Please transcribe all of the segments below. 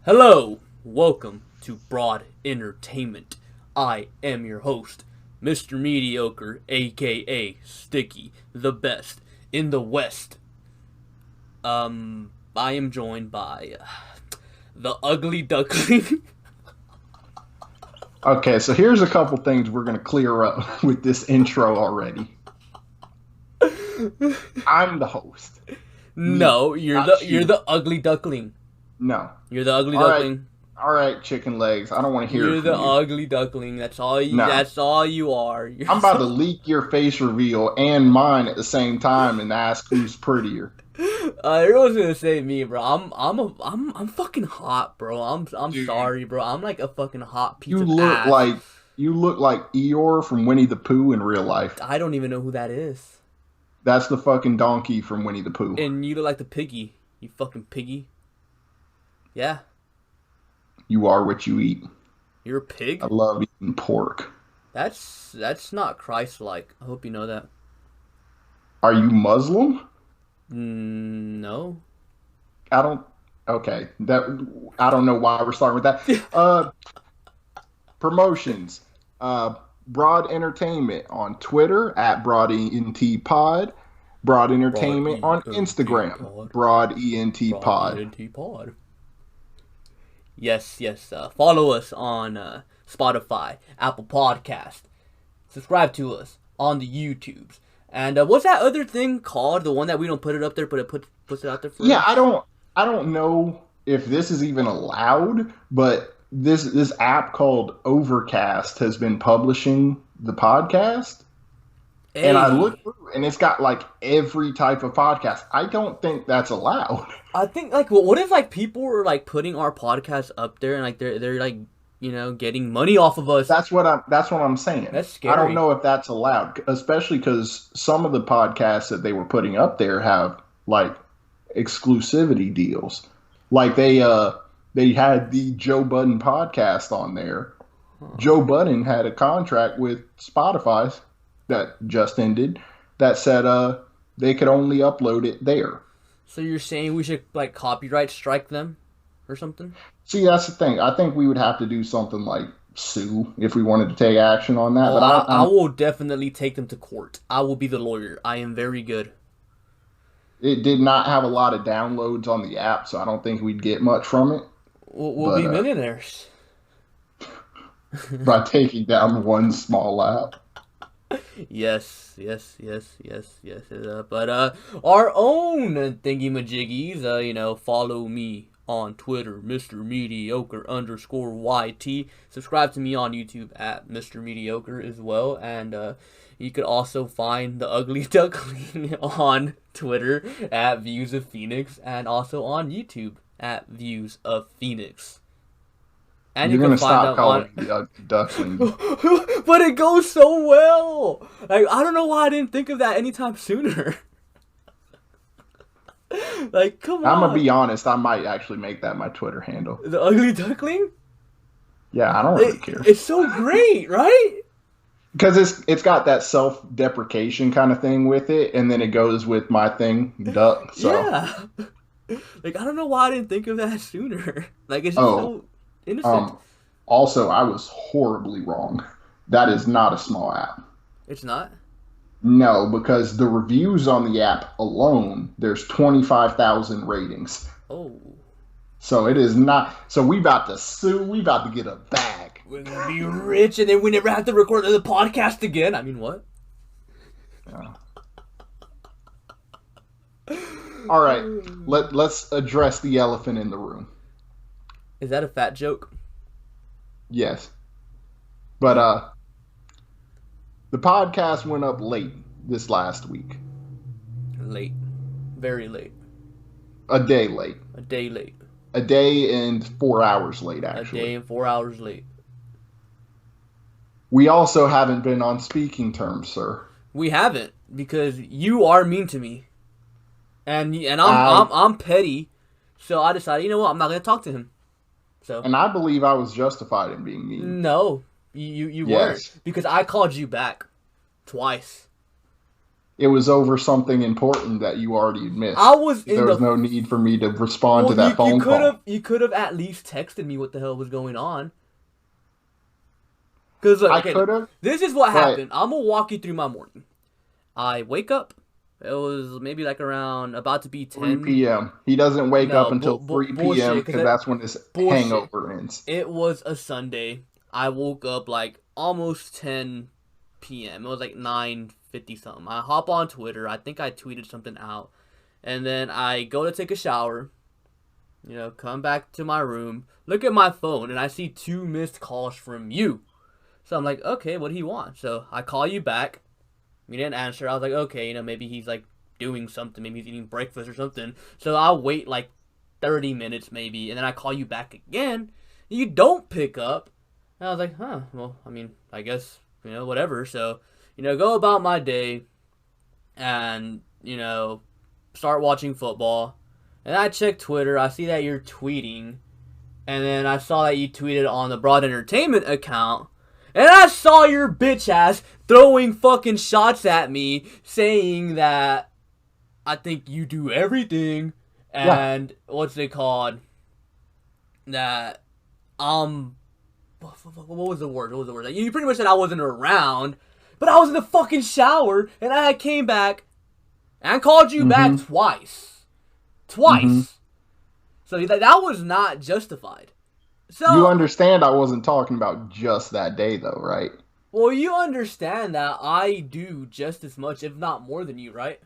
Hello, welcome to Broad Entertainment. I am your host, Mr. Mediocre, aka Sticky, the best in the West. I am joined by the Ugly Duckling. Okay, so here's a couple things we're going to clear up with this intro already. I'm the host. No, Me, you're not you're you. the Ugly Duckling. No. You're the Ugly All right, Duckling. all right, chicken legs. I don't want to hear it You're from the you. Ugly Duckling. That's all. No. That's all you are. You're I'm about to so. leak your face reveal and mine at the same time and ask who's prettier. Everyone's gonna say me, bro. I'm fucking hot, bro. I'm Dude, sorry, bro. I'm like a fucking hot piece you of look ass. like you look like Eeyore from Winnie the Pooh in real life. I don't even know who that is. That's the fucking donkey from Winnie the Pooh. And you look like the piggy. You fucking piggy. Yeah, You are what you eat. you're a pig. I love eating pork. That's not Christ-like. I hope you know that. Are you Muslim? No. I don't. Okay, that I don't know why we're starting with that. Promotions. Broad Entertainment on Twitter at Broad ENT Pod. Broad Broad Entertainment E on N T Instagram. pod. Broad ENT Broad Pod. ENT pod. Yes. Follow us on Spotify, Apple Podcast. Subscribe to us on the YouTubes. And what's that other thing called? The one that we don't put it up there, but it puts it out there for Yeah, us. I don't know if this is even allowed, but this app called Overcast has been publishing the podcast. And I Hey, looked through and it's got like every type of podcast. I don't think that's allowed. I think like what if like people were like putting our podcast up there and like they're like getting money off of us? That's what I'm saying. That's I don't scary. know if that's allowed, especially because some of the podcasts that they were putting up there have like exclusivity deals. Like they had the Joe Budden podcast on there. Huh. Joe Budden had a contract with Spotify that just ended that said they could only upload it there. So you're saying we should like copyright strike them or something? See, that's the thing. I think we would have to do something like sue if we wanted to take action on that. Oh, But I will definitely take them to court. I will be the lawyer. I am very good. it did not have a lot of downloads on the app, so I don't think we'd get much from it. We'll But be millionaires. by taking down one small app, Yes. But our own thingy majiggies, follow me on Twitter, Mr. Mediocre underscore YT. Subscribe to me on YouTube at Mr. Mediocre as well. And you could also find the Ugly Duckling on Twitter at Views of Phoenix and also on YouTube at Views of Phoenix. And you you're can gonna find stop them on. calling me the ugly duckling. But it goes so well. Like I don't know why I didn't think of that anytime sooner. Like come I'm gonna on, be honest. I might actually make that my Twitter handle. the Ugly Duckling. Yeah, I don't really care It's so great, right? because it's got that self-deprecation kind of thing with it, and then it goes with my thing, duck. So, Yeah. Like I don't know why I didn't think of that sooner. Like it's just oh, so innocent. um, also, I was horribly wrong. That is not a small app. It's not. No, because the reviews on the app alone, there's 25,000 ratings. Oh, So it is not. So we about to sue. We about to get a bag. we're gonna be rich, and then we never have to record the podcast again. I mean, what? Yeah. All right, let's address the elephant in the room. Is that a fat joke? Yes, but the podcast went up late this last week. Late, very late, A day late. a day late, A day and 4 hours late, a day actually. and 4 hours late. We also haven't been on speaking terms, sir. We haven't because you are mean to me, and I I'm petty, so I decided you know what I'm not gonna talk to him. So and I believe I was justified in being mean. no, you weren't Yes. because I called you back twice. it was over something important that you already missed. I was in There was the. no need for me to respond to Well, that phone call. you could have at least texted me what the hell was going on. Because look, I okay, could have, this is what but happened. I'm gonna walk you through my morning. I wake up. It was maybe like around about to be 10. 3 p.m. He doesn't wake No, up until 3 p.m. bullshit. because that's when his Bullshit. hangover ends. It was a Sunday. I woke up like almost 10 p.m. It was like 9:50 something. I hop on Twitter. I think I tweeted something out. And then I go to take a shower. Come back to my room. Look at my phone. And I see 2 missed calls from you. So I'm like, okay, what do you want? So I call you back. You didn't answer. I was like, okay, maybe he's like doing something. Maybe he's eating breakfast or something. So I'll wait like 30 minutes maybe. And then I call you back again. You don't pick up. And I was like, huh, well, I mean, I guess, whatever. So, go about my day and, start watching football. And I check Twitter. I see that you're tweeting. And then I saw that you tweeted on the Broad Entertainment account. And I saw your bitch ass throwing fucking shots at me saying that I think you do everything. And what's it called? That, what was the word? Like, you pretty much said I wasn't around, but I was in the fucking shower, and I came back, and called you back twice. Mm-hmm. So that was not justified. So you understand I wasn't talking about just that day, though, right? Well, you understand that I do just as much, if not more than you, right?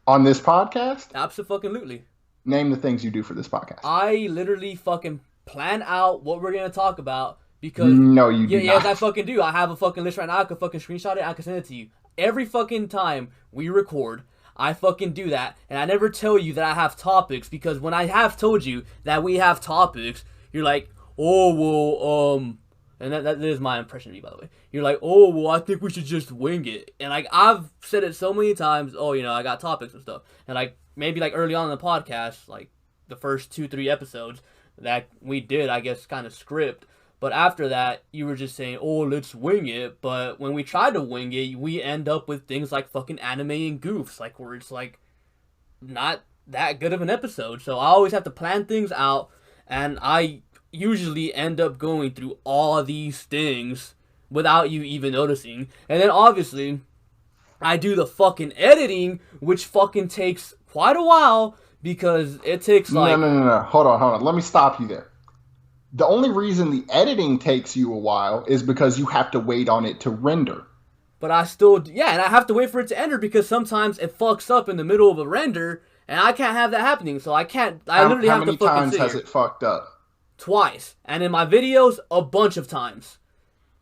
On this podcast? Absolutely. Name the things you do for this podcast. I literally fucking plan out what we're going to talk about. Because no, you do not. Yes, I fucking do. I have a fucking list right now. I can fucking screenshot it. I can send it to you. Every fucking time we record, I fucking do that. And I never tell you that I have topics, because when I have told you that we have topics, you're like, oh, well, and that is my impression of you, by the way. You're like, oh, well, I think we should just wing it. And like, I've said it so many times, oh, I got topics and stuff. And like, maybe like early on in the podcast, like the first 2-3 episodes that we did, I guess, kind of script. But after that, you were just saying, oh, let's wing it. But when we try to wing it, we end up with things like fucking anime and goofs, like where it's like not that good of an episode. So I always have to plan things out, and I usually end up going through all these things without you even noticing. And then obviously, I do the fucking editing, which fucking takes quite a while, because it takes like... No. Hold on. Let me stop you there. The only reason the editing takes you a while is because you have to wait on it to render. But I still... Yeah, and I have to wait for it to render, because sometimes it fucks up in the middle of a render, and I can't have that happening, so I can't... I literally have to fucking sit here. How many times has it fucked up? Twice. And in my videos, a bunch of times.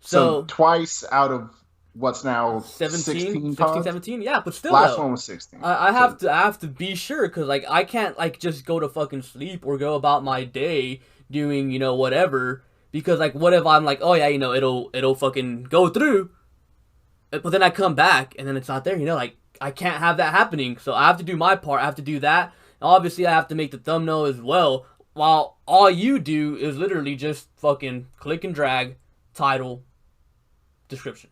So twice out of what's now 16 times? 17? Yeah, but still, last one was 16. I have to be sure, because like I can't like just go to fucking sleep or go about my day doing whatever, because like what if I'm like, oh yeah, it'll fucking go through, but then I come back and then it's not there, like I can't have that happening. So I have to do my part. I have to do that. And obviously I have to make the thumbnail as well, while all you do is literally just fucking click and drag, title, description.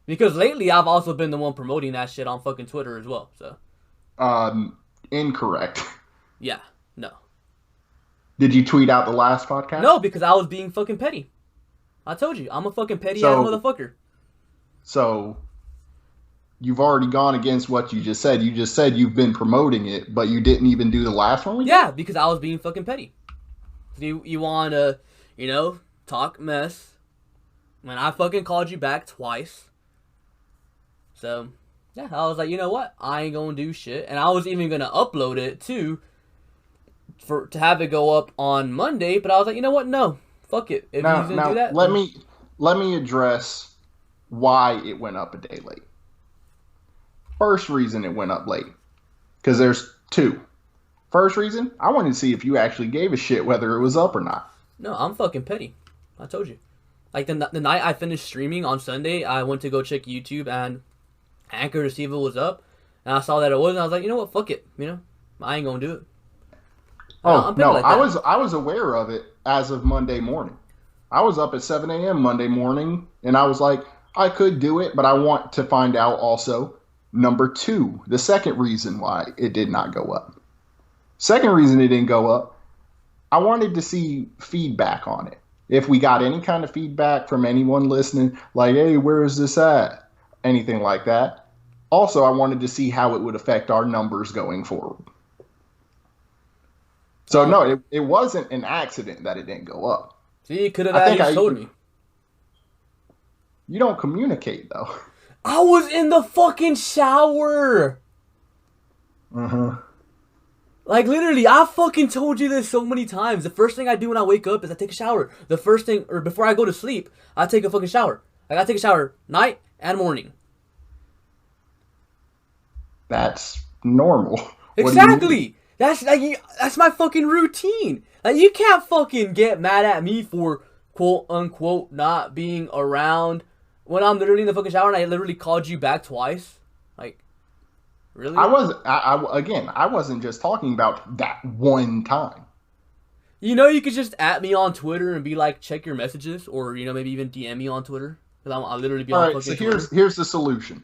Because lately I've also been the one promoting that shit on fucking Twitter as well. So incorrect. Yeah, no. Did you tweet out the last podcast? No, because I was being fucking petty. I told you, I'm a fucking petty ass motherfucker. So you've already gone against what you just said. You just said you've been promoting it, but you didn't even do the last one? Yeah, because I was being fucking petty. You want to, talk mess when I fucking called you back twice. So, yeah, I was like, you know what? I ain't gonna do shit. And I was even gonna upload it, too, to have it go up on Monday. But I was like, you know what? No. Fuck it. If now, he's gonna do that, let me address why it went up a day late. First reason it went up late, because there's two. First reason, I wanted to see if you actually gave a shit whether it was up or not. No, I'm fucking petty. I told you. Like, the night I finished streaming on Sunday, I went to go check YouTube and Anchor to see if it was up. And I saw that it wasn't. I was like, you know what? Fuck it. I ain't gonna do it. Oh, no. Like I was aware of it as of Monday morning. I was up at 7 a.m. Monday morning, and I was like, I could do it, but I want to find out also. Number 2, the second reason why it did not go up. Second reason it didn't go up, I wanted to see feedback on it. If we got any kind of feedback from anyone listening, like, hey, where is this at? Anything like that. Also, I wanted to see how it would affect our numbers going forward. So, no, it wasn't an accident that it didn't go up. See, you could have at least told me. You don't communicate, though. I was in the fucking shower. Uh-huh. Like, literally, I fucking told you this so many times. The first thing I do when I wake up is I take a shower. The first thing, or before I go to sleep, I take a fucking shower. Like, I take a shower night and morning. That's normal. Exactly. That's my fucking routine. Like, you can't fucking get mad at me for quote unquote not being around when I'm literally in the fucking shower and I literally called you back twice. Like, really? I wasn't just talking about that one time. You know, you could just at me on Twitter and be like, check your messages, or you know, maybe even DM me on Twitter, because I'll literally be on fucking Twitter. So here's the solution.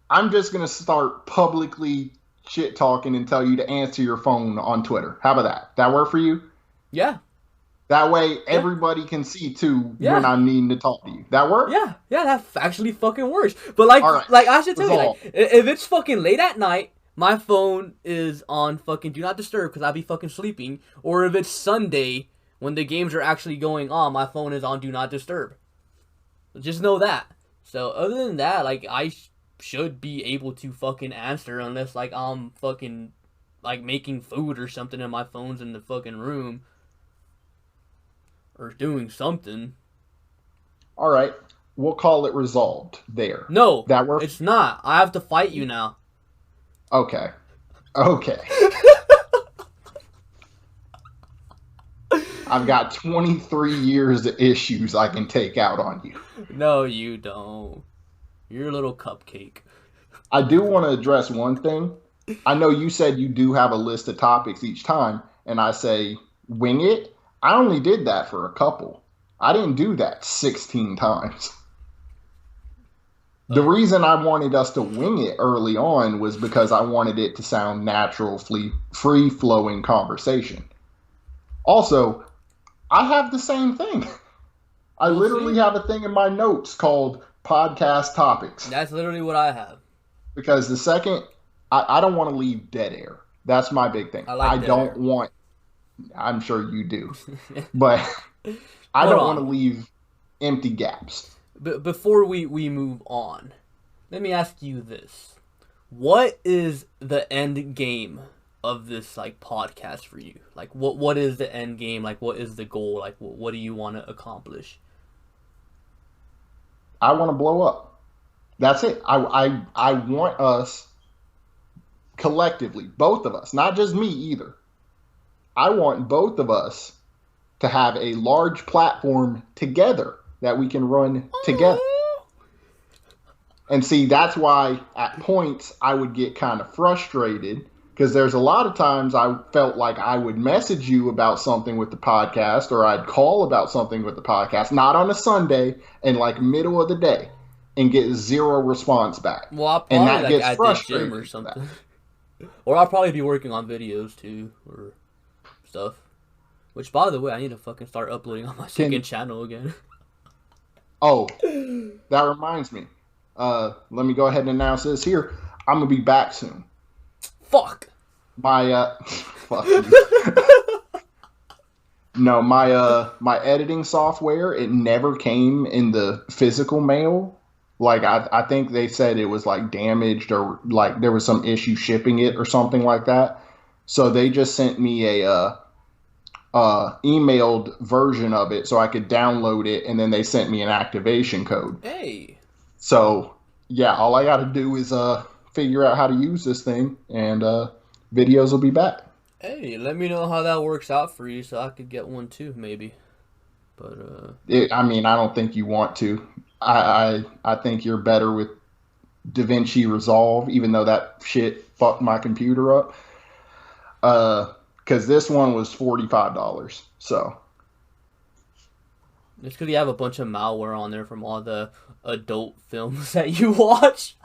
I'm just gonna start publicly shit talking and tell you to answer your phone on Twitter. How about that? That work for you? Yeah. That way everybody can see too when I'm needing to talk to you. That work? Yeah, that actually fucking works. But like, like I should tell you, like, if it's fucking late at night, my phone is on fucking do not disturb because I'll be fucking sleeping. Or if it's Sunday when the games are actually going on, my phone is on do not disturb. Just know that. So other than that, like, I should be able to fucking answer unless like I'm fucking like making food or something and my phone's in the fucking room or doing something. All right, we'll call it resolved there. No, that works. It's not. I have to fight you now. Okay. I've got 23 years of issues I can take out on you. No, you don't. You're a little cupcake. I do want to address one thing. I know you said you do have a list of topics each time, and I say wing it. I only did that for a couple. I didn't do that 16 times. The reason I wanted us to wing it early on was because I wanted it to sound natural, free-flowing conversation. Also, I have the same thing. I literally have a thing in my notes called podcast topics. That's literally what I have. Because the second, I don't want to leave dead air. That's my big thing. I don't want, I'm sure you do, but I don't want to leave empty gaps. But before we move on, let me ask you this. What is the end game of this like podcast for you? Like what is the end game? Like what is the goal? Like what do you want to accomplish? I want to blow up. That's it. I want us collectively, both of us, not just me either. I want both of us to have a large platform together that we can run together. And see, that's why at points I would get kind of frustrated because there's a lot of times I felt like I would message you about something with the podcast or I'd call about something with the podcast, not on a Sunday and like middle of the day, and get zero response back. Well, I'll probably and that like gets at the gym or something. Or I'll probably be working on videos too or stuff. Which, by the way, I need to fucking start uploading on my second channel again. Oh, that reminds me. Let me go ahead and announce this here. I'm gonna be back soon. Fuck. Fuck you. No, my editing software, it never came in the physical mail. Like I think they said it was like damaged or like there was some issue shipping it or something like that. So they just sent me a emailed version of it so I could download it, and then they sent me an activation code. Hey. So yeah, all I got to do is figure out how to use this thing, and videos will be back. Hey, let me know how that works out for you, so I could get one too, maybe. But I mean, I don't think you want to. I think you're better with DaVinci Resolve, even though that shit fucked my computer up. Because this one was $45. So it's because you have a bunch of malware on there from all the adult films that you watch.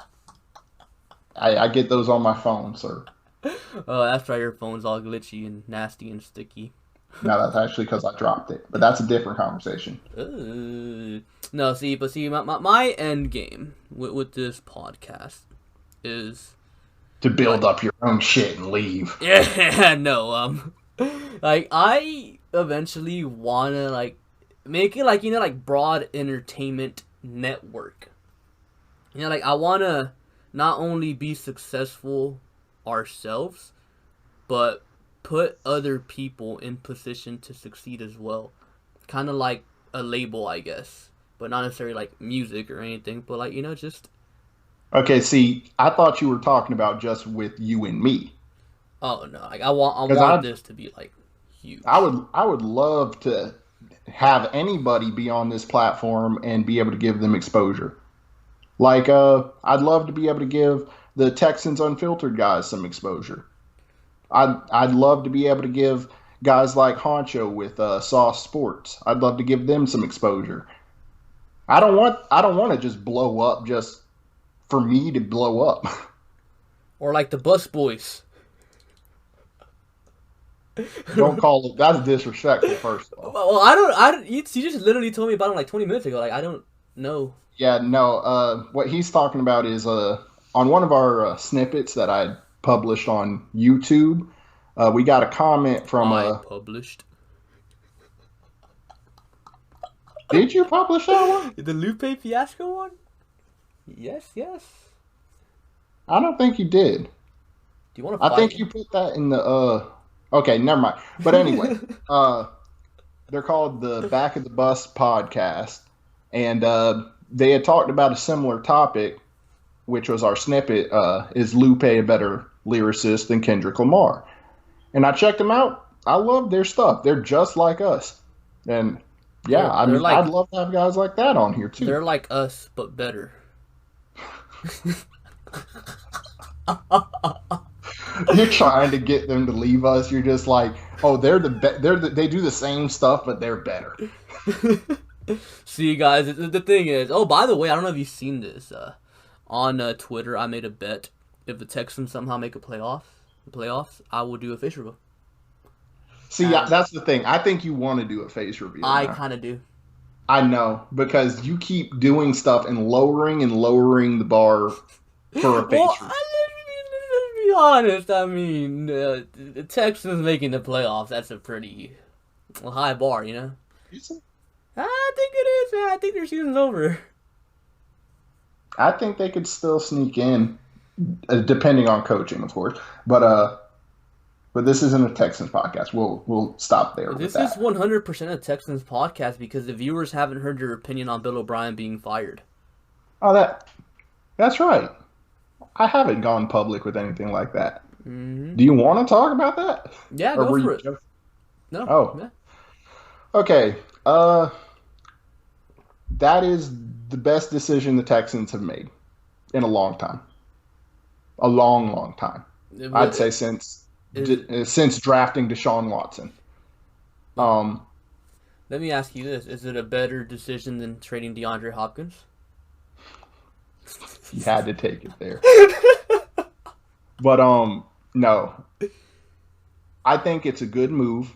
I get those on my phone, sir. Oh, that's why your phone's all glitchy and nasty and sticky. No, that's actually because I dropped it. But that's a different conversation. No, see, my end game with this podcast is To build like, up your own shit and leave. yeah, no, like I eventually wanna like make it like like broad entertainment network. Like I wanna not only be successful ourselves, but put other people in position to succeed as well. Kind of like a label, I guess, but not necessarily like music or anything, but like just Okay, see, I thought you were talking about just with you and me. oh no, like I Because want this to be like huge. I would love to have anybody be on this platform and be able to give them exposure. Like, I'd love to be able to give the Texans Unfiltered guys some exposure. I'd love to be able to give guys like Honcho with Sauce Sports. I'd love to give them some exposure. I don't want to just blow up just for me to blow up. Or like the Bus Boys. Don't call it that's disrespectful. First of all, Well, I don't. You just literally told me about him like 20 minutes ago. Like I don't know. yeah, no. What he's talking about is on one of our snippets that I published on YouTube. We got a comment from I published Did you publish that one? the Lupe Fiasco one. Yes, yes. I don't think you did. Do you want to? I think you put that in the. Okay, never mind. But anyway, they're called the Back of the Bus podcast, and they had talked about a similar topic, which was our snippet. Is Lupe a better lyricist than Kendrick Lamar? And I checked them out. I love their stuff. They're just like us, and yeah, I mean, I'd love to have guys like that on here too. They're like us, but better. You're trying to get them to leave us. You're just like, oh, they do the same stuff, but they're better. See, guys, the thing is, oh, by the way, I don't know if you've seen this. On Twitter, I made a bet. If the Texans somehow make the playoffs, I will do a face review. See, that's the thing. I think you want to do a face review. I kind of do. I know, because you keep doing stuff and lowering the bar for a face review. Let's be honest. I mean, the Texans making the playoffs, that's a pretty high bar, you know? I think it is, man. I think their season's over. I think they could still sneak in, depending on coaching, of course. But this isn't a Texans podcast. We'll stop there. This is 100% a Texans podcast because the viewers haven't heard your opinion on Bill O'Brien being fired. Oh, that's right. I haven't gone public with anything like that. Mm-hmm. Do you want to talk about that? Yeah, go for it. No. Oh. Yeah. Okay. That is the best decision the Texans have made in a long time. A long, long time. I'd say since drafting Deshaun Watson. Let me ask you this. Is it a better decision than trading DeAndre Hopkins? You had to take it there. But, no. I think it's a good move.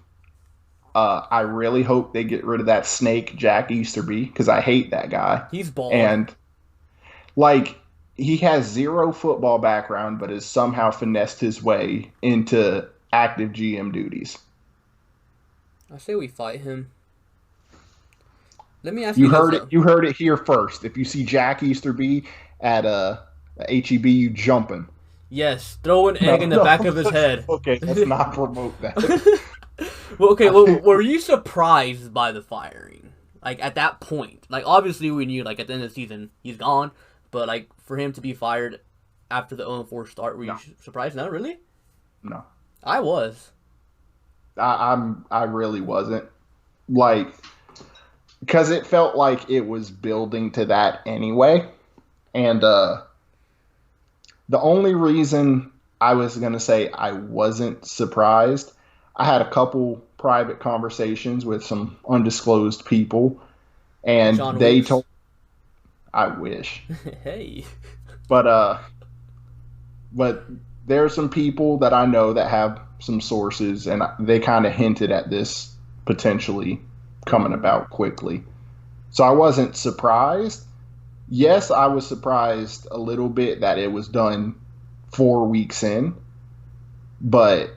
I really hope they get rid of that snake, Jack Easterby, because I hate that guy. He's bald. And, he has zero football background, but has somehow finessed his way into active GM duties. I say we fight him. Let me ask you. You heard it here first. If you see Jack Easterby at HEB, you jumping. Yes, throw an egg in the back of his head. Okay, let's not promote that. Well, were you surprised by the firing? Like, at that point? Like, obviously we knew, like, at the end of the season, he's gone. But, like, for him to be fired after the 0-4 start, were you surprised? No, really? No. I was. I really wasn't. Like, because it felt like it was building to that anyway. And the only reason I was going to say I wasn't surprised, I had a couple private conversations with some undisclosed people, and told I wish. Hey. But But there are some people that I know that have some sources, and they kind of hinted at this potentially coming about quickly. So I wasn't surprised. Yes, I was surprised a little bit that it was done 4 weeks in, but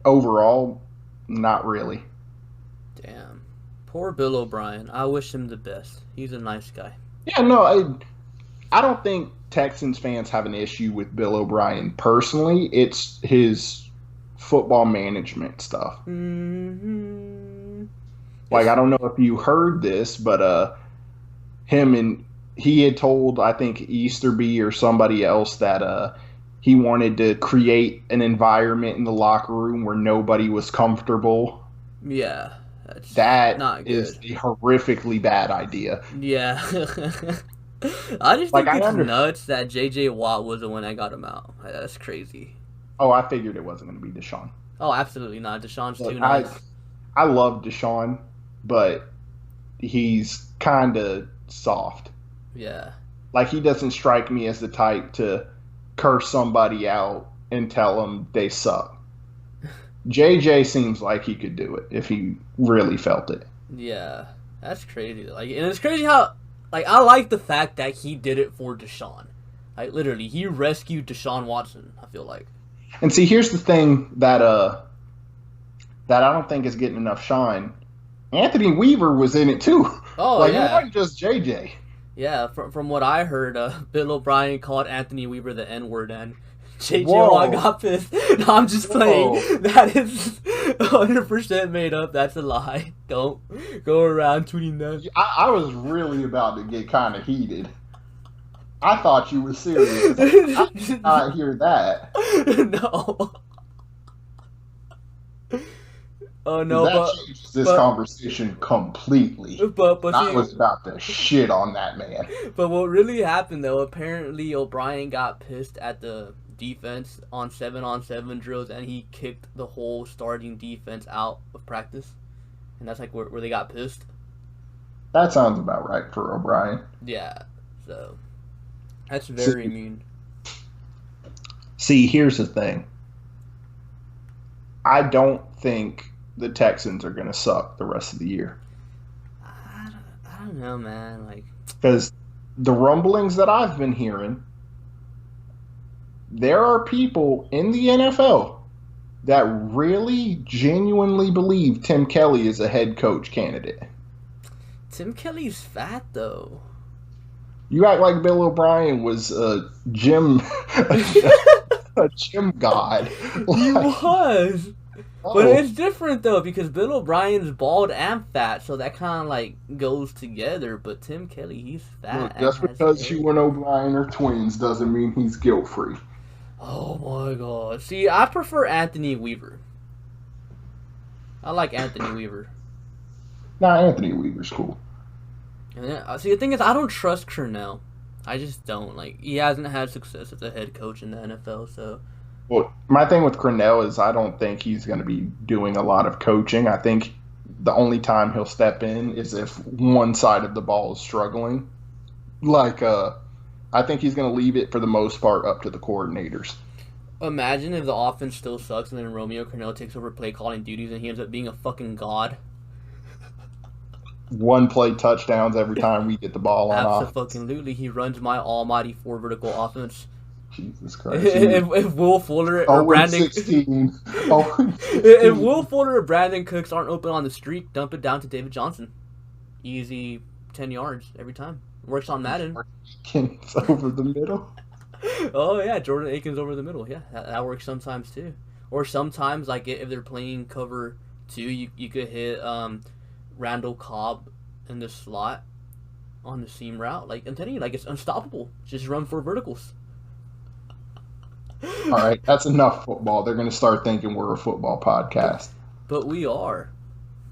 overall, not really. Damn. Poor Bill O'Brien. I wish him the best. He's a nice guy. Yeah, no, I don't think Texans fans have an issue with Bill O'Brien personally. It's his football management stuff. Mm-hmm. Like, I don't know if you heard this, but he had told, I think, Easterby or somebody else that he wanted to create an environment in the locker room where nobody was comfortable. Yeah, that's That not is good. a horrifically bad idea. Yeah. I just Like, think I it's under nuts that J.J. Watt was the one that got him out. That's crazy. Oh, I figured it wasn't going to be Deshaun. Oh, absolutely not. Deshaun's Look, too nice. I love Deshaun, but he's kind of soft. Yeah. Like, he doesn't strike me as the type to curse somebody out and tell them they suck. JJ seems like he could do it if he really felt it. Yeah. That's crazy. Like, and it's crazy how, like, I like the fact that he did it for Deshaun. Like, literally, he rescued Deshaun Watson, I feel like. And see, here's the thing that I don't think is getting enough shine. Anthony Weaver was in it too. Oh, Like, yeah. it wasn't just JJ. Yeah, from what I heard, Bill O'Brien called Anthony Weaver the N-word, and JJ Whoa. Watt got pissed. No, I'm just playing. Whoa. That is 100% made up. That's a lie. Don't go around tweeting that. I was really about to get kind of heated. I thought you were serious. I did not hear that. No. Oh no, That changes this conversation completely. but I see, was about to shit on that man. but what really happened though? Apparently, O'Brien got pissed at the defense on 7-on-7 drills, and he kicked the whole starting defense out of practice, and that's like where they got pissed. That sounds about right for O'Brien. Yeah, so that's very mean. See, here's the thing. I don't think the Texans are going to suck the rest of the year. I don't know, man. Like, because the rumblings that I've been hearing, there are people in the NFL that really genuinely believe Tim Kelly is a head coach candidate. Tim Kelly's fat though. You act like Bill O'Brien was a gym a gym god. He was. But it's different though, because Bill O'Brien's bald and fat, so that kind of like goes together. But Tim Kelly, he's fat. Look, just because you and O'Brien are twins doesn't mean he's guilt free. Oh my god! See, I prefer Anthony Weaver. I like Anthony Weaver. Nah, Anthony Weaver's cool. And see, the thing is, I don't trust Cornell. I just don't. Like, he hasn't had success as a head coach in the NFL, so. Well, my thing with Cornell is I don't think he's going to be doing a lot of coaching. I think the only time he'll step in is if one side of the ball is struggling. Like, I think he's going to leave it for the most part up to the coordinators. Imagine if the offense still sucks and then Romeo Cornell takes over play calling duties and he ends up being a fucking god. One play touchdowns every time we get the ball on off. Absolutely, he runs my almighty 4 vertical offense. Jesus Christ. If Will Fuller or Brandon if Will Fuller or Brandon Cooks aren't open on the streak, dump it down to David Johnson. Easy 10 yards every time. Works on Madden. Akins over the middle. Oh yeah, Jordan Akins over the middle. Yeah, that works sometimes too. Or sometimes, like if they're playing cover 2, you could hit Randall Cobb in the slot on the seam route. Like I'm telling you, like it's unstoppable. Just run 4 verticals. All right, that's enough football. They're going to start thinking we're a football podcast. But we are.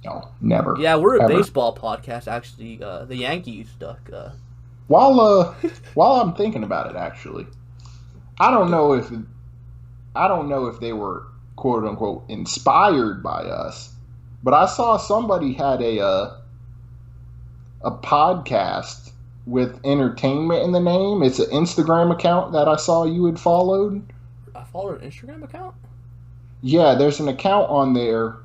No, never. Yeah, we're a ever. Baseball podcast. Actually, the Yankees stuck. While I'm thinking about it, actually, I don't know if they were quote unquote inspired by us, but I saw somebody had a podcast with entertainment in the name. It's an Instagram account that I saw you had followed. follow an Instagram account? Yeah, there's an account on there,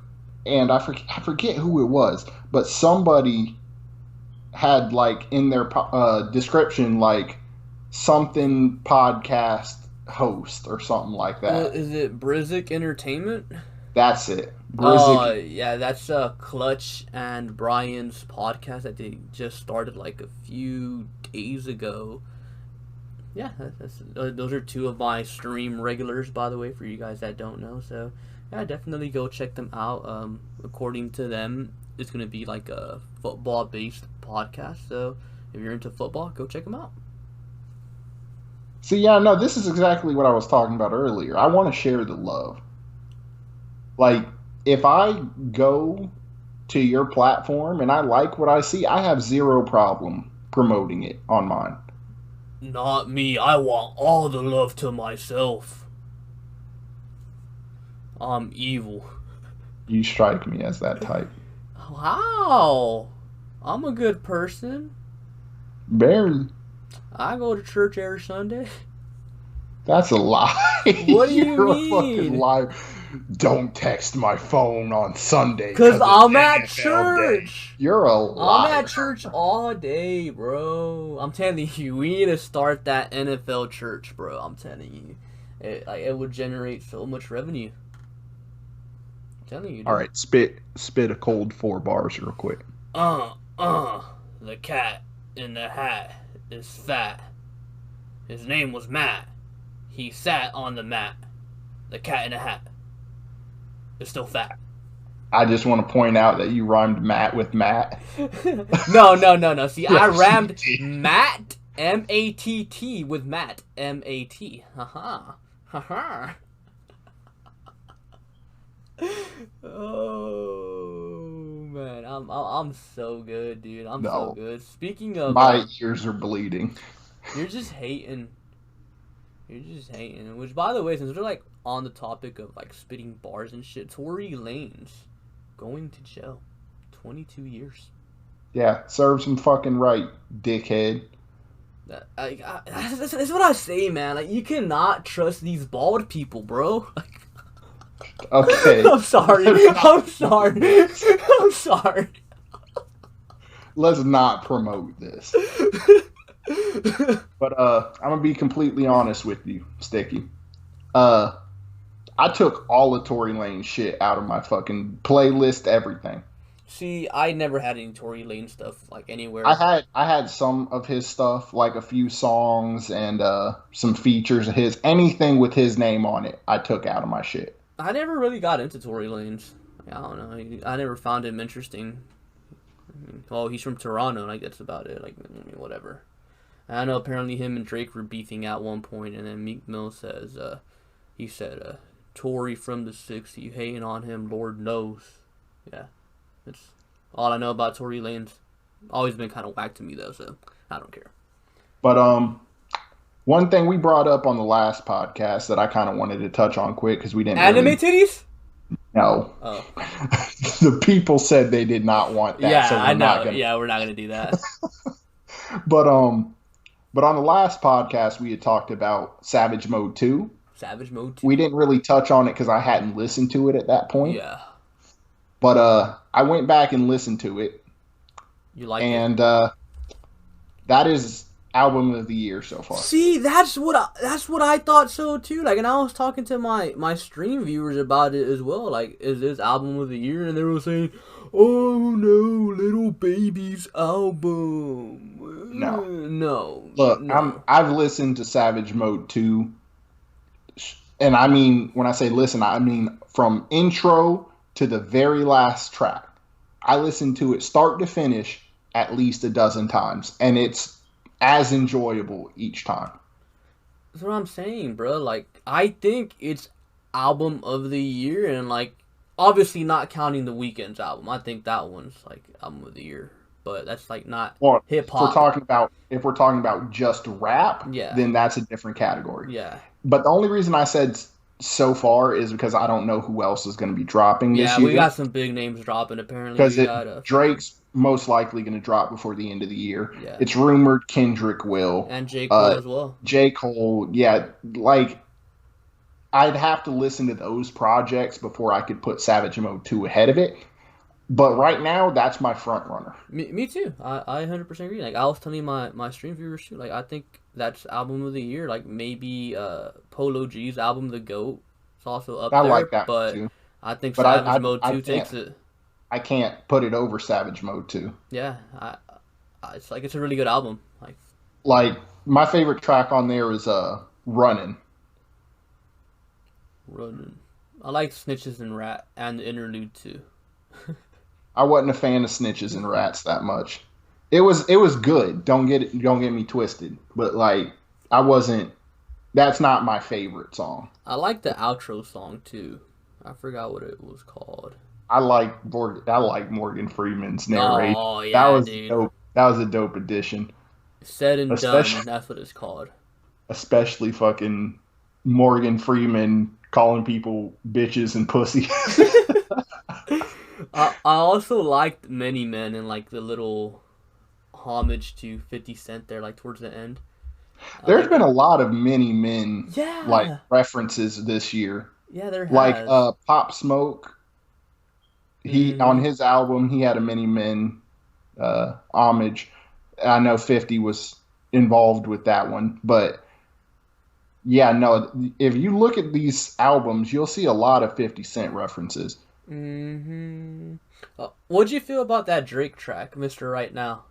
and I forget who it was, but somebody had like in their description like something podcast host or something like that. Is it Brizik Entertainment? That's it. Oh, Brizik. yeah, that's Clutch and Brian's podcast that they just started like a few days ago. Yeah, those are two of my stream regulars, by the way, for you guys that don't know. So, yeah, definitely go check them out. According to them, it's going to be like a football-based podcast. So, if you're into football, go check them out. See, yeah, no, this is exactly what I was talking about earlier. I want to share the love. Like, if I go to your platform and I like what I see, I have zero problem promoting it on mine. Not me. I want all the love to myself. I'm evil. You strike me as that type. How? I'm a good person. Barely. I go to church every Sunday. That's a lie. What do you You're mean? a fucking liar. Don't text my phone on Sunday. Because I'm at NFL church. Day. You're a liar. I'm at church all day, bro. I'm telling you, we need to start that NFL church, bro. I'm telling you. It would generate so much revenue. I'm telling you. Dude. All right, spit a cold 4 bars real quick. The cat in the hat is fat. His name was Matt. He sat on the mat. The cat in the hat is still fat. I just want to point out that you rhymed Matt with Matt. No. See, Yes, I rammed you did. Matt, M-A-T-T, with Matt, M-A-T. Haha. Haha. Oh, man. I'm so good, dude. I'm so good. Speaking of... My ears are bleeding. You're just hating. You're just hating. Which, by the way, since we're like on the topic of like spitting bars and shit, Tory Lanez going to jail, 22 years. Yeah, serves him fucking right, dickhead. That's what I say, man. Like, you cannot trust these bald people, bro. Okay. I'm sorry. I'm sorry. I'm sorry. Let's not promote this. But I'm gonna be completely honest with you, Sticky. I took all of Tory Lane's shit out of my fucking playlist, everything. See, I never had any Tory Lane stuff like anywhere. I had some of his stuff, like a few songs and some features of his. Anything with his name on it, I took out of my shit. I never really got into Tory Lanez. I don't know. I never found him interesting. Well, he's from Toronto, and I guess that's about it. Like, I mean, whatever. I know apparently him and Drake were beefing at one point, and then Meek Mill says, he said, Tory from the 6, you hating on him, Lord knows. Yeah, that's all I know about Tory Lanez. Always been kind of whack to me, though, so I don't care. But one thing we brought up on the last podcast that I kind of wanted to touch on quick because we didn't Anime titties? No. Oh. The people said they did not want that. Yeah, so I know. Yeah, we're not gonna do that. But on the last podcast, we had talked about Savage Mode 2. Savage Mode 2. We didn't really touch on it because I hadn't listened to it at that point. Yeah. But I went back and listened to it. You like it? And that is album of the year so far. See, that's what I thought so too. Like, and I was talking to my stream viewers about it as well. Like, is this album of the year? And they were saying, "Oh no, Little Baby's album." No. Look, no. I've listened to Savage Mode 2, and I mean when I say listen, I mean from intro to the very last track. I listened to it start to finish at least a dozen times, and it's as enjoyable each time. That's what I'm saying, bro. Like, I think it's album of the year, and like, obviously not counting the Weeknd's album. I think that one's like album of the year, but that's like not hip hop. If we're talking about just rap, yeah, then that's a different category. Yeah. But the only reason I said so far is because I don't know who else is going to be dropping this year. Yeah, we got some big names dropping apparently. Because Drake's most likely going to drop before the end of the year. Yeah. It's rumored Kendrick will. And J. Cole as well. J. Cole, yeah. Like, I'd have to listen to those projects before I could put Savage Mode 2 ahead of it. But right now, that's my front runner. Me too. I 100% agree. Like I was telling my stream viewers too. Like I think that's album of the year. Like maybe Polo G's album The GOAT is also up I like there, that one but too. I think But Savage Mode 2 can't takes it. I can't put it over Savage Mode 2. Yeah, it's like it's a really good album. Like my favorite track on there is Running. Running. I like Snitches and Rat and the interlude too. I wasn't a fan of Snitches and Rats that much. It was good. Don't get me twisted. But like I wasn't. That's not my favorite song. I like the outro song too. I forgot what it was called. I like Morgan Freeman's narration. Oh That yeah, was dude. dope. That was a dope addition. Said and Especially done. That's what it's called. especially fucking Morgan Freeman calling people bitches and pussy. I also liked Many Men and like the little homage to 50 Cent there, like towards the end. I There's like been that. a lot of many men like Yeah, references this year. yeah, there Like has. Pop Smoke, he on Mm-hmm. his album he had a many men homage. I know 50 was involved with that one, but yeah, no, if you look at these albums, you'll see a lot of 50 Cent references. Mm-hmm. What'd you feel about that Drake track, Mr. Right Now?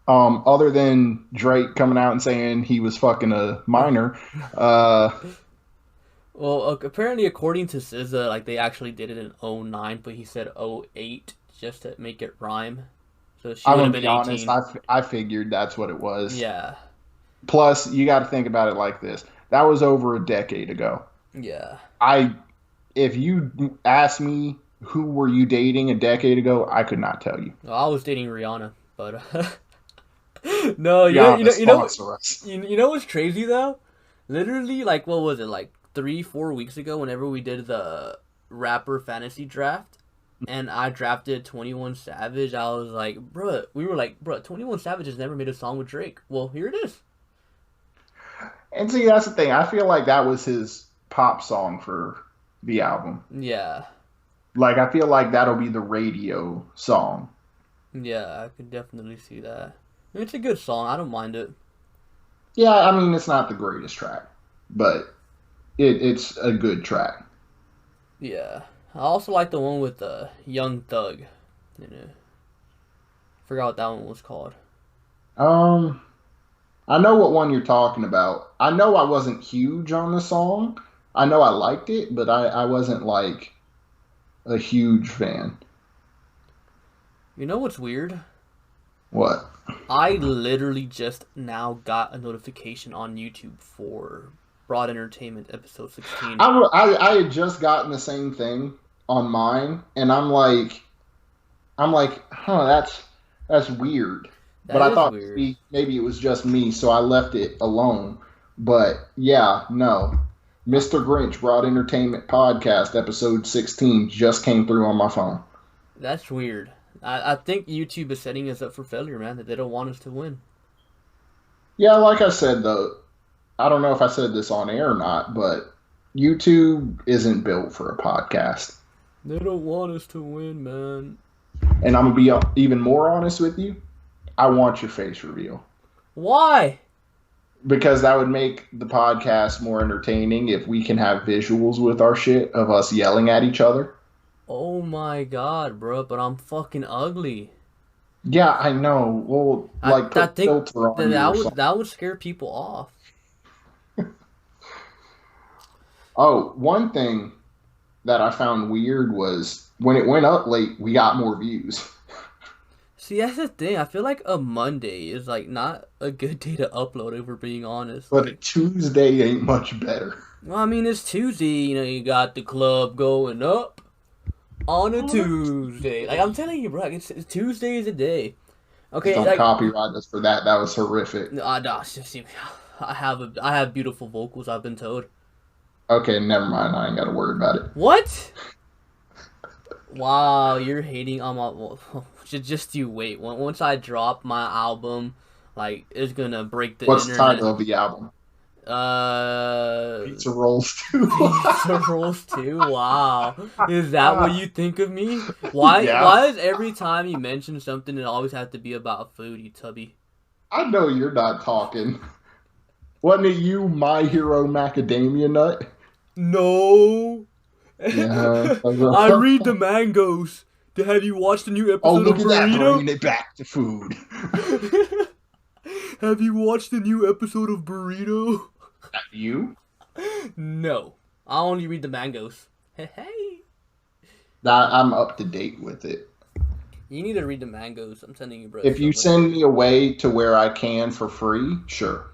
Other than Drake coming out and saying he was fucking a minor, uh, Well, apparently, according to SZA, like they actually did it in '09, but he said '08 just to make it rhyme. So she I'm would have gonna been be honest, 18. I figured that's what it was. Yeah, Plus, you got to think about it like this: that was over a decade ago. yeah. I, if you asked me who were you dating a decade ago, I could not tell you. Well, I was dating Rihanna, but no, Rihanna, sponsor us. you know what's crazy though? Literally, like what was it, like 3-4 weeks ago? Whenever we did the rapper fantasy draft, and I drafted 21 Savage, I was like, bruh, we were like, bruh, 21 Savage has never made a song with Drake. Well, here it is. And see, that's the thing. I feel like that was his pop song for the album. Yeah, Like, I feel like that'll be the radio song. yeah, I could definitely see that. It's a good song. I don't mind it. Yeah, I mean, it's not the greatest track, but it's a good track. Yeah, I also like the one with Young Thug. You know, forgot what that one was called. Um, I know what one you're talking about. I know I wasn't huge on the song. I know I liked it, but I wasn't like a huge fan. You know what's weird? What? I literally just now got a notification on YouTube for Broad Entertainment episode 16. I had just gotten the same thing on mine, and I'm like, huh, that's weird. But That I is thought weird. maybe it was just me, so I left it alone. But yeah, no. Mr. Grinch Broad Entertainment Podcast episode 16 just came through on my phone. That's weird. I think YouTube is setting us up for failure, man, that they don't want us to win. Yeah, like I said though, I don't know if I said this on air or not, but YouTube isn't built for a podcast. They don't want us to win, man. And I'm gonna be even more honest with you. I want your face reveal Why? because that would make the podcast more entertaining if we can have visuals with our shit of us yelling at each other. Oh my god, bro, but I'm fucking ugly. Yeah, I know. Well, like I put think filter on you or something. that would scare people off. Oh, one thing that I found weird was when it went up late, we got more views. See, that's the thing. I feel like a Monday is like not a good day to upload, if we're being honest. But a Like, Tuesday ain't much better. well, I mean, it's Tuesday. You know, you got the club going up on a Tuesday. Like I'm telling you, bro, it's Tuesday is a day. Just Okay, don't like copyright us for that. That was horrific. no, see, I have beautiful vocals. I've been told. Okay, never mind. I ain't got to worry about it. What? Wow, you're hating on my. Well, just you wait. Once I drop my album, like it's gonna break the What's the internet. title of the album? Pizza rolls too. Pizza rolls too. Wow, is that what you think of me? Why? Yeah, Why does every time you mention something, it always have to be about food, you tubby? I know you're not talking. Wasn't it you, My Hero Macadamia Nut? No. Yeah. I read the mangoes. Have you watched the new Oh, episode of look at that, Burrito? bringing it back to food. Have you watched the new episode of Burrito? You? No. I only read the mangoes. Hey, hey. I'm up to date with it. You need to read the mangoes. I'm telling you, bro. It's If so you much send better. me a way to where I can for free, sure.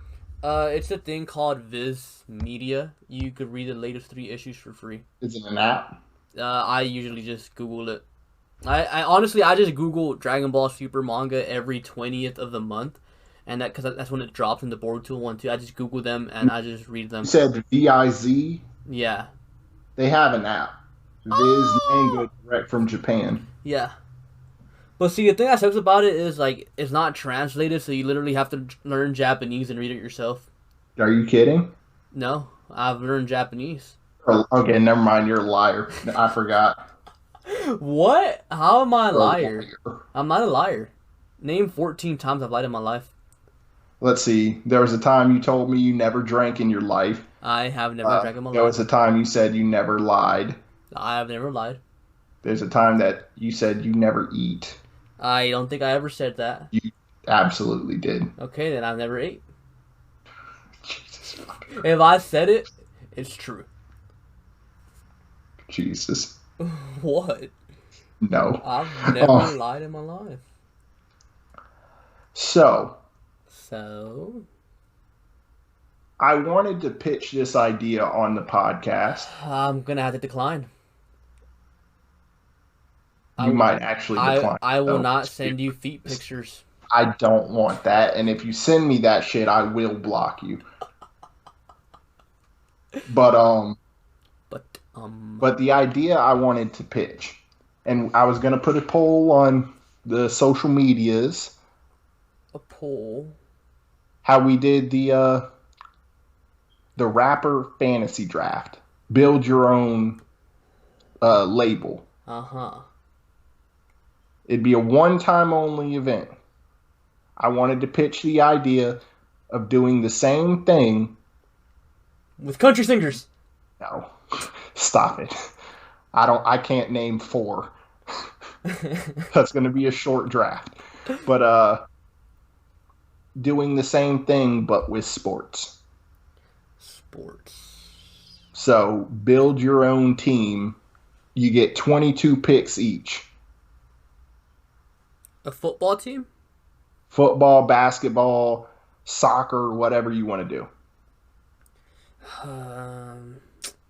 It's a thing called Viz Media. You could read the latest 3 issues for free. Is it an app? I usually just Google it. I honestly I just Google Dragon Ball Super manga every 20th of the month, and because that's when it drops in the Boruto one too. I just Google them and I just read You them. said VIZ? Yeah. They have an app. Viz Manga Oh. direct from Japan. Yeah. But see, the thing that sucks about it is like it's not translated, so you literally have to learn Japanese and read it yourself. Are you kidding? No, I've learned Japanese. Okay, never mind. You're a liar. I forgot. What? How am I a You're a liar? liar. I'm not a liar. Name 14 times I've lied in my life. Let's see. There was a time you told me you never drank in your life. I have never drank in my There was life. a time you said you never lied. I have never lied. There's a time that you said you never eat. I don't think I ever said that. You absolutely did. Okay, then I've never ate. Jesus. If I said it, it's true. Jesus. What? No. I've never Oh, lied in my life. so So, I wanted to pitch this idea on the podcast. I'm gonna have to decline. I You will, might actually decline, I will though. not send you feet pictures. I don't want that, and if you send me that shit, I will block you. But But, but the idea I wanted to pitch, and I was gonna put a poll on the social medias, a poll. how we did the rapper fantasy draft. Build your own label. Uh-huh. It'd be a one-time only event. I wanted to pitch the idea of doing the same thing. With country singers. No, stop it. I can't name 4. That's going to be a short draft. But doing the same thing but with sports. Sports. So build your own team. You get 22 picks each. A football team? Football, basketball, soccer, whatever you want to do. Um,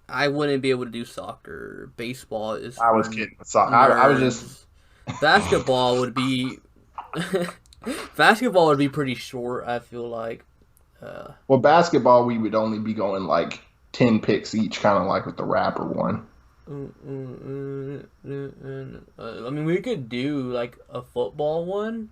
I wouldn't be able to do soccer. Baseball is I was for kidding with soccer. I was just nerds. Basketball would be basketball would be pretty short, I feel like. well, basketball we would only be going like 10 picks each, kind of like with the rapper one. I mean, we could do like a football one,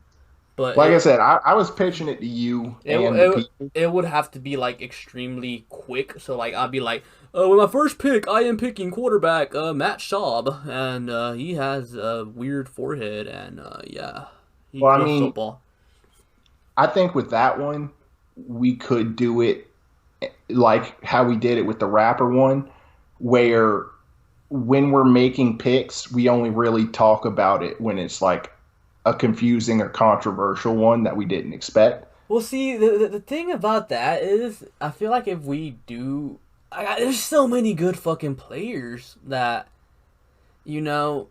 but Like I said, I was pitching it to you and the people. it would have to be like extremely quick. So like I'd be like, oh, with my first pick, I am picking quarterback Matt Schaub, and he has a weird forehead, and yeah, he Well, I plays mean, football. I think with that one, we could do it like how we did it with the rapper one, where when we're making picks, we only really talk about it when it's like a confusing or controversial one that we didn't expect. Well, see, the thing about that is, I feel like if we do, there's so many good fucking players that, you know,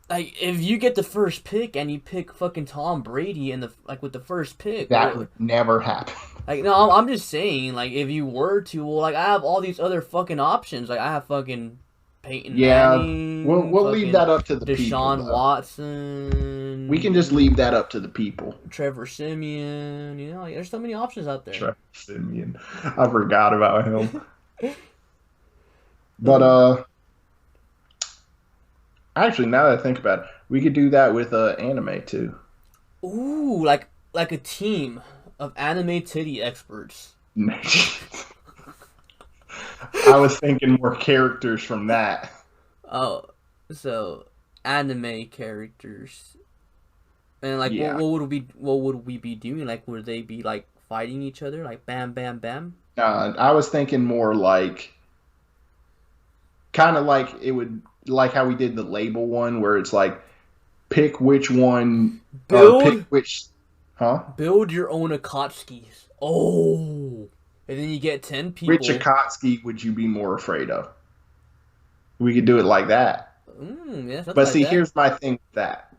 like if you get the first pick and you pick fucking Tom Brady in the like with the first pick, That well, would never happen. like no, I'm just saying, like if you were to, well, like I have all these other fucking options, like I have fucking Peyton Yeah, Manning, we'll leave fucking that up to the people. Deshaun Though. Watson. We can just leave that up to the people. Trevor Simeon. You know, like there's so many options out there. Trevor Simeon. I forgot about him. But actually, now that I think about it, we could do that with anime too. Ooh, like a team of anime titty experts. I was thinking more characters from that. Oh, so anime characters. And like, Yeah. what would we be doing? Like, would they be like fighting each other? Like, bam, bam, bam. I was thinking more like, kind of like it would, like how we did the label one, where it's like, pick which one, or pick Build, which, huh? build your own Akatsuki's. Oh, and then you get 10 Which people. Akatsuki would you be more afraid of? We could do it like that. Yeah, something But like see, that. here's my thing with that.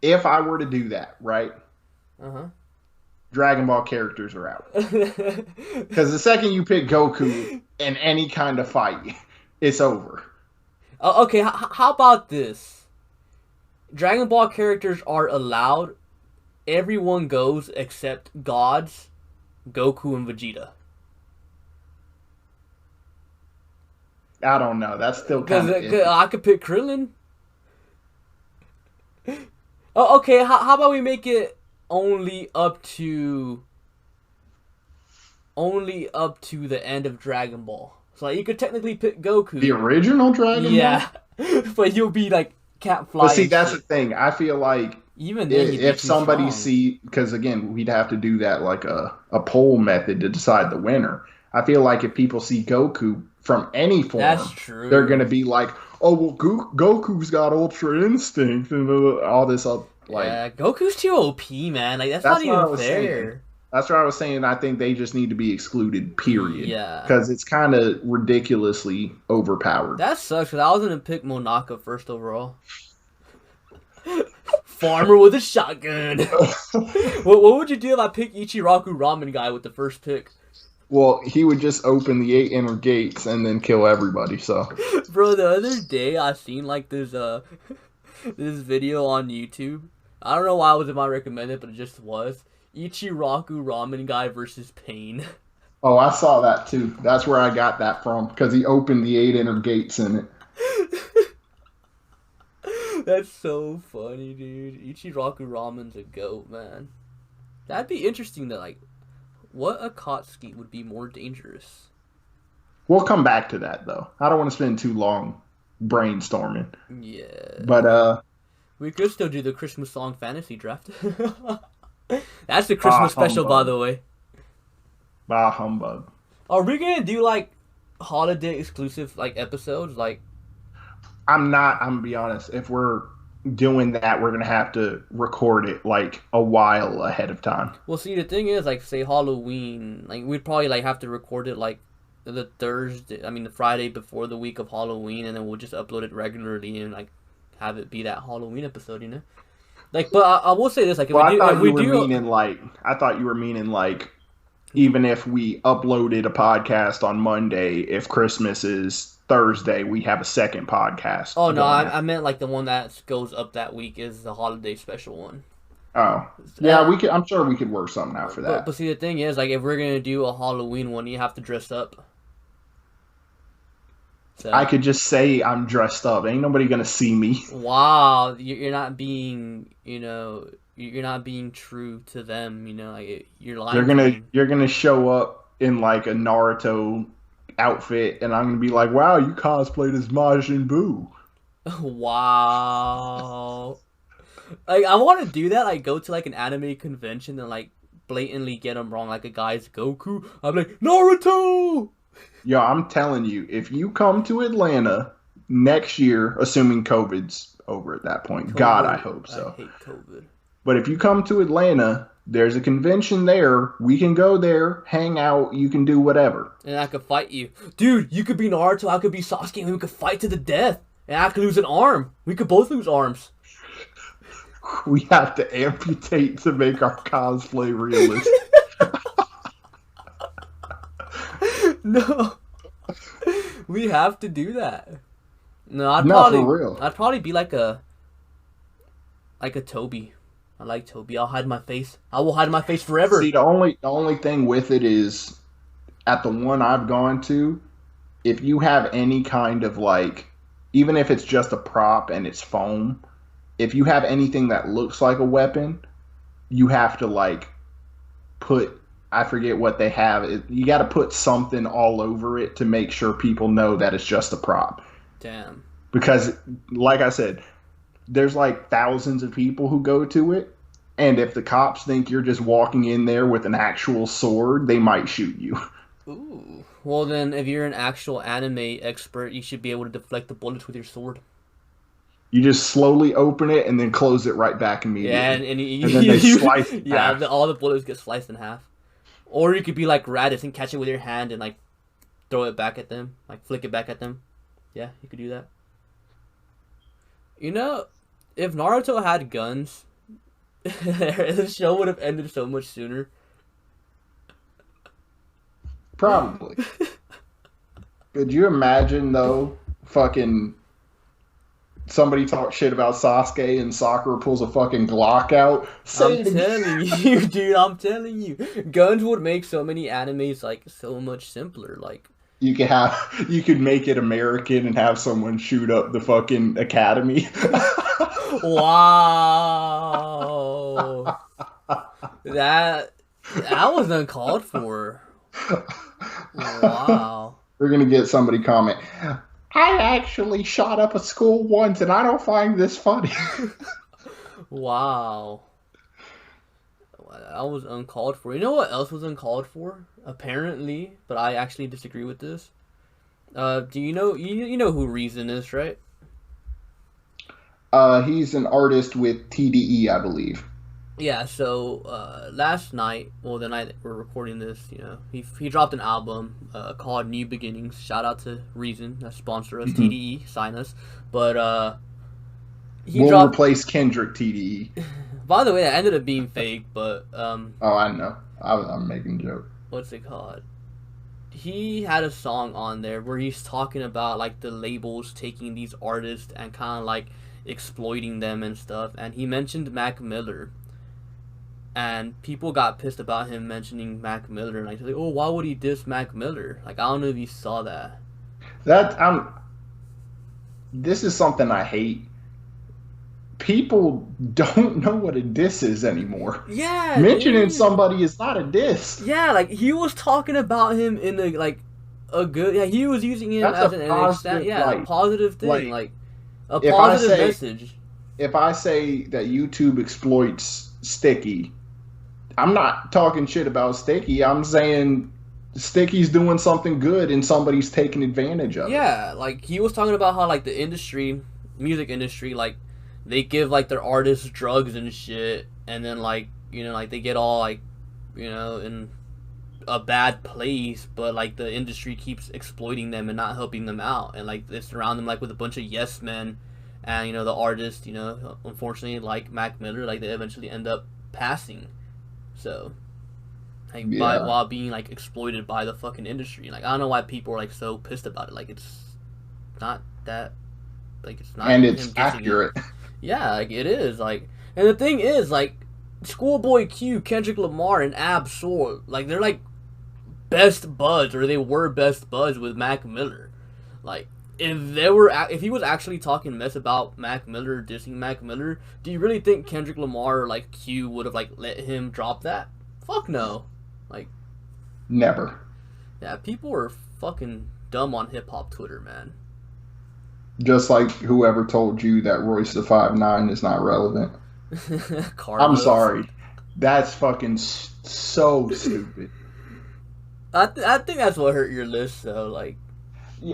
If I were to do that, right, Uh Dragon Ball characters are out. huh. Because the second you pick Goku in any kind of fight, it's over. Okay, how about this? Dragon Ball characters are allowed. Everyone goes except gods, Goku and Vegeta. I don't know. That's still Because kind of iffy. I could pick Krillin. Oh, okay. How about we make it only up to the end of Dragon Ball? So like, you could technically pick Goku. The original Dragon Yeah, Ball? but you'll be like can't fly. But see, and that's shit. the thing. I feel like Even then, you'd be if too somebody strong. because again, we'd have to do that like a poll method to decide the winner. I feel like if people see Goku from any That's form, they're true. going to be like, oh, well, Goku's got Ultra Instinct and all this up. Like, Yeah, Goku's too OP, man. Like that's not that's what I even was saying. fair. That's what I was saying. I think they just need to be excluded, period. Yeah, Because it's kind of ridiculously overpowered. that sucks. Cause I was gonna pick Monaka first overall. Farmer with a shotgun. What would you do if I pick Ichiraku Ramen guy with the first pick? Well, he would just open the 8 inner gates and then kill everybody. So, Bro, the other day I seen like this this video on YouTube. I don't know why it was in my recommended, but it just was. Ichiraku Ramen guy versus Pain. oh, I saw that too. That's where I got that from because he opened the 8 inner gates in it. That's so funny, dude. Ichiraku Ramen's a goat, man. That'd be interesting to like. What Akatsuki would be more dangerous? We'll come back to that though. I don't want to spend too long brainstorming. Yeah. But We could still do the Christmas song fantasy draft. That's the bah Christmas special, by humbug. the way. Bah humbug. Are we gonna do like holiday exclusive like episodes? Like, I'm not. I'm gonna be honest. If we're doing that, we're gonna have to record it like a while ahead of time. well, see, the thing is, like, say Halloween, like we'd probably like have to record it like the Thursday. I mean, the Friday before the week of Halloween, and then we'll just upload it regularly and like have it be that Halloween episode, you know? Like, but I will say this, like, Well, if we do, I thought you were meaning like even if we uploaded a podcast on Monday, if Christmas is Thursday, we have a second podcast. oh no, going I out. meant like the one that goes up that week is the holiday special one. Oh, yeah, we could. I'm sure we could work something out for But that. see, the thing is, like, if we're gonna do a Halloween one, you have to dress up. So I could just say I'm dressed up. Ain't nobody gonna see me. wow, you're not being, you're not being true to them. You know, like you're lying to them. You're gonna show up in like a Naruto outfit, and I'm gonna be like, "Wow, you cosplayed as Majin Buu." Wow. Like I want to do that. Like go to like an anime convention and like blatantly get them wrong. Like a guy's Goku. I'm like Naruto. Yo, I'm telling you, if you come to Atlanta next year, assuming COVID's over at that point, God, I COVID. hope so. I hate COVID. But if you come to Atlanta, there's a convention there. We can go there, hang out. You can do whatever. And I could fight you. Dude, you could be Naruto, I could be Sasuke, and we could fight to the death. And I could lose an arm. We could both lose arms. We have to amputate to make our cosplay realistic. No. We have to do that. No, No, for real. I'd probably be like a Toby. I like Toby. I'll hide my face. I will hide my face forever. See, the only thing with it is at the one I've gone to, if you have any kind of like, even if it's just a prop and it's foam, if you have anything that looks like a weapon, you have to like put I forget what they have. You got to put something all over it to make sure people know that it's just a prop. Damn. Because, like I said, there's like thousands of people who go to it, and if the cops think you're just walking in there with an actual sword, they might shoot you. Ooh. Well, then, if you're an actual anime expert, you should be able to deflect the bullets with your sword. You just slowly open it and then close it right back Yeah, immediately. and And then they slice it yeah, half. all the bullets get sliced in half. Or you could be like Raditz and catch it with your hand and like throw it back at them, like flick it back at them. Yeah, you could do that. You know, if Naruto had guns, the show would have ended so much sooner. Probably. Could you imagine, though, fucking somebody talk shit about Sasuke and Sakura pulls a fucking Glock out? I'm telling you, dude, I'm telling you. Guns would make so many animes, like, so much simpler, like... You could make it American and have someone shoot up the fucking academy. Wow. That was uncalled for. Wow. We're gonna get somebody comment. I actually shot up a school once, and I don't find this funny. Wow. That was uncalled for. You know what else was uncalled for? Apparently, but I actually disagree with this. Do you know you know who Reason is, right? He's an artist with TDE, I believe. Yeah, so last night, well, the night that we're recording this, you know, he dropped an album called New Beginnings. Shout out to Reason, that sponsor us, TDE, sign us. But we'll replace Kendrick TDE. By the way, that ended up being fake, but oh, I know. I'm making a joke. What's it called? He had a song on there where he's talking about like the labels taking these artists and kind of like exploiting them and stuff, and he mentioned Mac Miller. And people got pissed about him mentioning Mac Miller, and like, oh, why would he diss Mac Miller? Like, I don't know if you saw that. This is something I hate. People don't know what a diss is anymore. Yeah, mentioning somebody is not a diss. Yeah, like he was talking about him in a good. Yeah, he was using him as an extent. Yeah, a positive thing, like a positive message. If I say that YouTube exploits Sticky, I'm not talking shit about Sticky. I'm saying Sticky's doing something good and somebody's taking advantage of it. Yeah, like he was talking about how like the industry, music industry, like they give like their artists drugs and shit, and then like, you know, like they get all like, you know, in a bad place, but like the industry keeps exploiting them and not helping them out, and like they surround them like with a bunch of yes men, and you know the artists, you know, unfortunately like Mac Miller, like they eventually end up passing, so like while being like exploited by the fucking industry. Like I don't know why people are like so pissed about it. Like it's not that, like it's not, and it's accurate. Yeah, like it is. Like, and the thing is, like, Schoolboy Q, Kendrick Lamar, and Ab Soul, like they're like best buds, or they were best buds with Mac Miller. Like, if he was actually talking mess about Mac Miller, dissing Mac Miller, do you really think Kendrick Lamar or like Q would have like let him drop that? Fuck no. Like, never. Yeah, people are fucking dumb on hip hop Twitter, man. Just like whoever told you that Royce the 5'9" is not relevant. I'm sorry. That's fucking so stupid. I think that's what hurt your list, though. Like,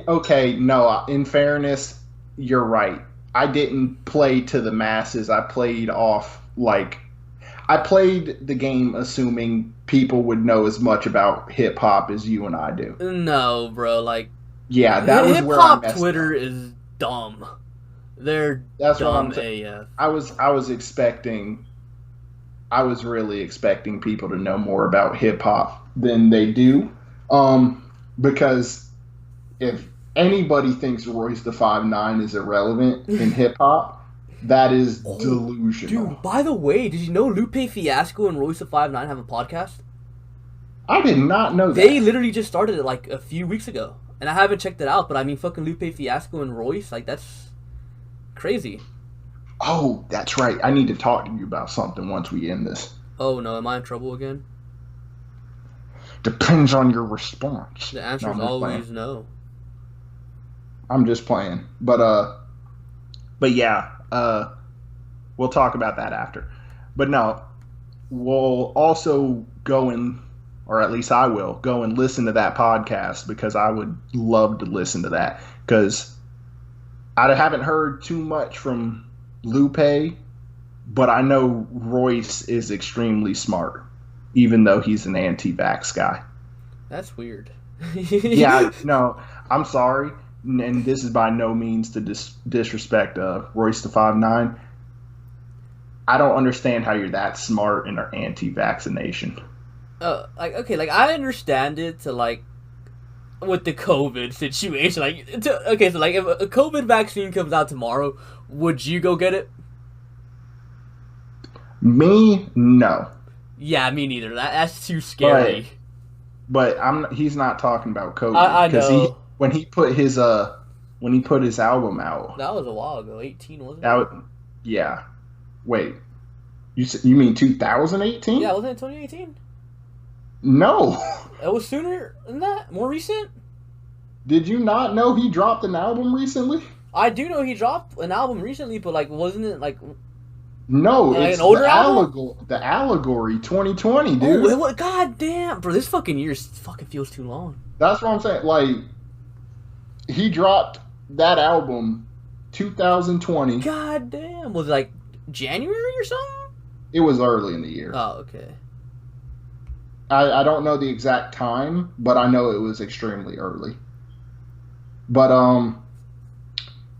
okay, no. In fairness, you're right. I didn't play to the masses. I played off I played the game assuming people would know as much about hip hop as you and I do. No, bro. Like, yeah, that was where I messed up. Hip hop Twitter is dumb. That's dumb AF. I was really expecting people to know more about hip hop than they do. Because if anybody thinks Royce the 5'9" is irrelevant in hip hop, that is delusional. Dude, by the way, did you know Lupe Fiasco and Royce the 5'9" have a podcast? I did not know that. They literally just started it like a few weeks ago. And I haven't checked it out, but I mean, fucking Lupe Fiasco and Royce, like, that's crazy. Oh, that's right. I need to talk to you about something once we end this. Oh, no. Am I in trouble again? Depends on your response. The No, answer is I'm just playing. always no. I'm just playing. But yeah, we'll talk about that after. But no, we'll also go and, or at least I will, go and listen to that podcast because I would love to listen to that. Because I haven't heard too much from Lupe, but I know Royce is extremely smart, even though he's an anti-vax guy. That's weird. Yeah, no, I'm sorry, and this is by no means to disrespect Royce the 5'9". I don't understand how you're that smart and are anti-vaccination. Like okay, like I understand it to like with the COVID situation. Like, okay, so like if a COVID vaccine comes out tomorrow, would you go get it? Me, no. Yeah, me neither. That's too But scary. he's not talking about COVID I because he know when he put his album out, that was a while ago. 18 wasn't it? out yeah. Wait, you mean Yeah, 2018? wasn't it 2018? No. It was sooner than that. More recent. Did you not know he dropped an album recently? I do know he dropped an album recently, but like, wasn't it like No, like it's an older album? The Allegory 2020, Oh, dude. god damn, bro! This fucking year fucking feels too long. That's what I'm saying. Like, he dropped that album 2020. God damn, was it like January or something? It was early in the year. Oh, okay. I don't know the exact time, but I know it was extremely early. But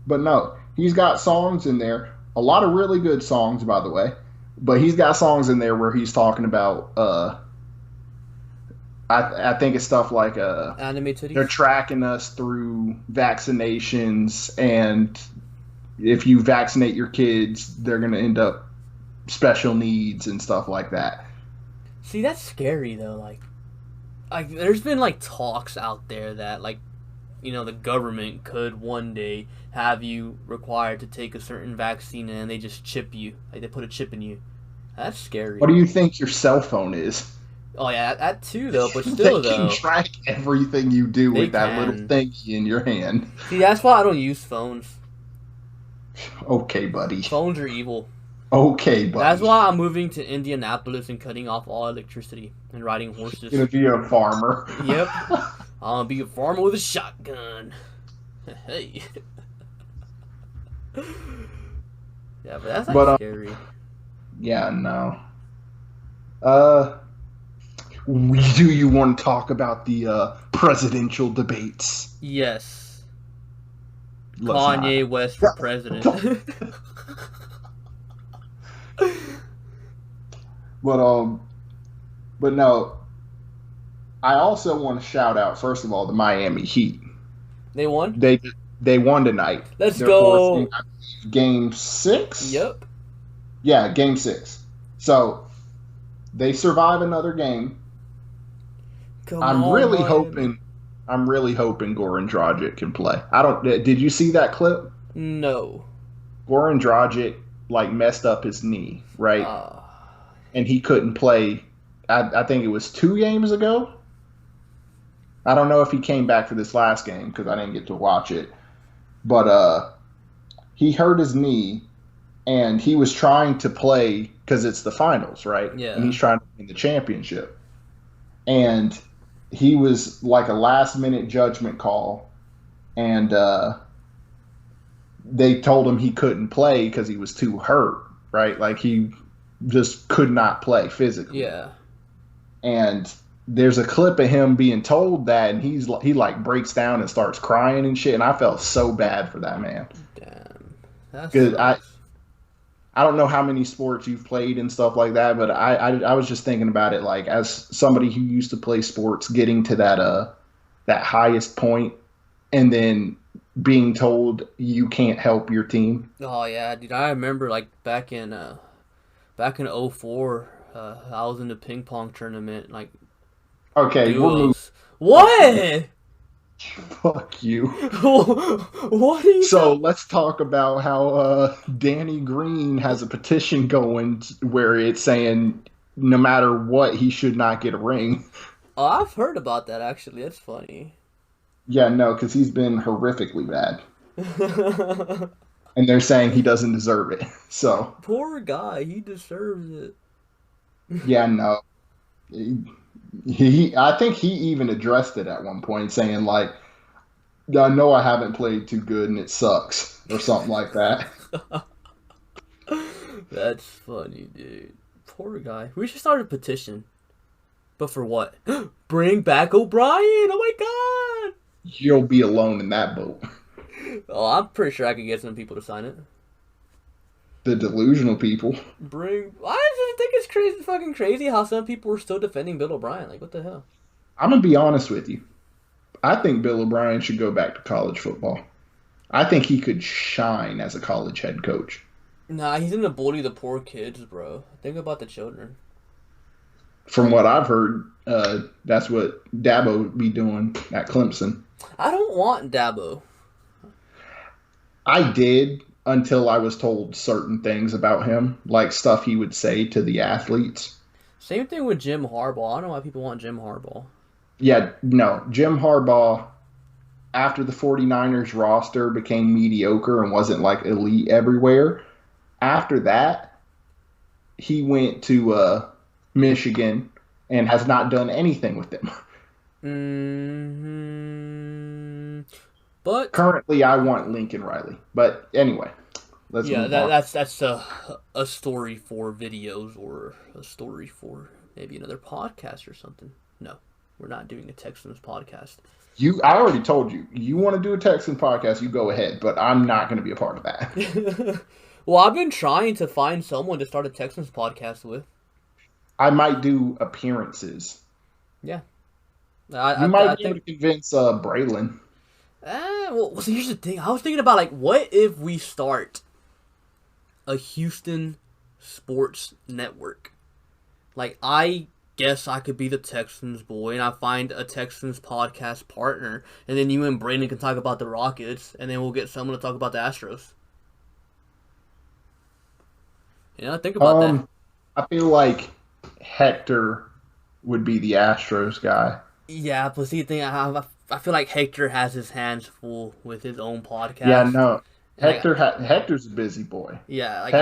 no, he's got songs in there. A lot of really good songs, by the way. But he's got songs in there where he's talking about I think it's stuff like Anime titties. they're tracking us through vaccinations, and if you vaccinate your kids, they're gonna end up special needs and stuff like that. See, that's scary though. Like there's been like talks out there that like, you know, the government could one day have you required to take a certain vaccine and they just chip you, like they put a chip in you. That's scary. What do you think your cell phone is? Oh yeah, that too though. But still They can though, track everything you do They with that little can. thingy in your hand. see, that's why I don't use phones. Okay, buddy. Phones are evil. Okay, buddy. That's why I'm moving to Indianapolis and cutting off all electricity and riding horses. You're gonna be a farmer. Yep. I'm gonna be a farmer with a shotgun. Hey. Yeah, but that's like But, scary. Yeah, no. Do you want to talk about the presidential debates? Yes. Let's Kanye not. West for president. But no. I also want to shout out, first of all, the Miami Heat. They won? They won tonight. Let's They're go. forcing, I believe, Game 6? Yep. Yeah, Game 6. So, they survive another game. Come I'm on, really Miami. hoping Goran Dragic can play. Did you see that clip? No. Goran Dragic like messed up his knee, right? Uh, And he couldn't play. I think it was 2 games ago. I don't know if he came back for this last game because I didn't get to watch it. But he hurt his knee, and he was trying to play because it's the finals, right? Yeah. And he's trying to win the championship. And he was like a last-minute judgment call, and they told him he couldn't play because he was too hurt, right? Like he just could not play physically. yeah. And there's a clip of him being told that, and he like breaks down and starts crying and shit. And I felt so bad for that man. Damn. That's Because I don't know how many sports you've played and stuff like that, but I was just thinking about it like as somebody who used to play sports, getting to that highest point, and then being told you can't help your team. Oh yeah, dude. I remember like back in '04, I was in the ping pong tournament. Like, Okay, we'll move. duos. What? Fuck you. What are you? So let's talk about how Danny Green has a petition going where it's saying no matter what, he should not get a ring. Oh, I've heard about that actually. That's funny. Yeah, no, because he's been horrifically bad, and they're saying he doesn't deserve it. So Poor guy. He deserves it. yeah, no, I think he even addressed it at one point, saying like, "I know I haven't played too good, and it sucks," or something like that. That's funny, dude. Poor guy. We should start a petition. But for what? Bring back O'Brien! Oh my You'll be alone in that boat. god! Oh, I'm pretty sure I could get some people to sign it. The delusional people. I just think it's crazy, fucking crazy how some people are still defending Bill O'Brien. Like, what the hell? I'm gonna be honest with you. I think Bill O'Brien should go back to college football. I think he could shine as a college head coach. Nah, he's gonna bully the poor kids, bro. Think about the children. From what I've heard, that's what Dabo be doing at Clemson. I don't want Dabo. I did until I was told certain things about him, like stuff he would say to the athletes. Same thing with Jim Harbaugh. I don't know why people want Jim Harbaugh. Yeah, no, Jim Harbaugh, after the 49ers roster became mediocre and wasn't like elite everywhere, after that, he went to Michigan and has not done anything with them. But currently, I want Lincoln Riley. But anyway, let's yeah, move on. that's a story for videos or a story for maybe another podcast or something. No, we're not doing a Texans podcast. I already told you. You want to do a Texan podcast, you go ahead. But I'm not going to be a part of that. Well, I've been trying to find someone to start a Texans podcast with. I might do appearances. Yeah. You might be able to convince Braylon. Well, so here's the thing. I was thinking about, like, what if we start a Houston sports network? Like, I guess I could be the Texans boy, and I find a Texans podcast partner, and then you and Brandon can talk about the Rockets, and then we'll get someone to talk about the Astros. Think about that. I feel like Hector would be the Astros guy. Yeah, but see, the thing, I feel like Hector has his hands full with his own podcast. Yeah, no. Hector's a busy boy. Yeah, like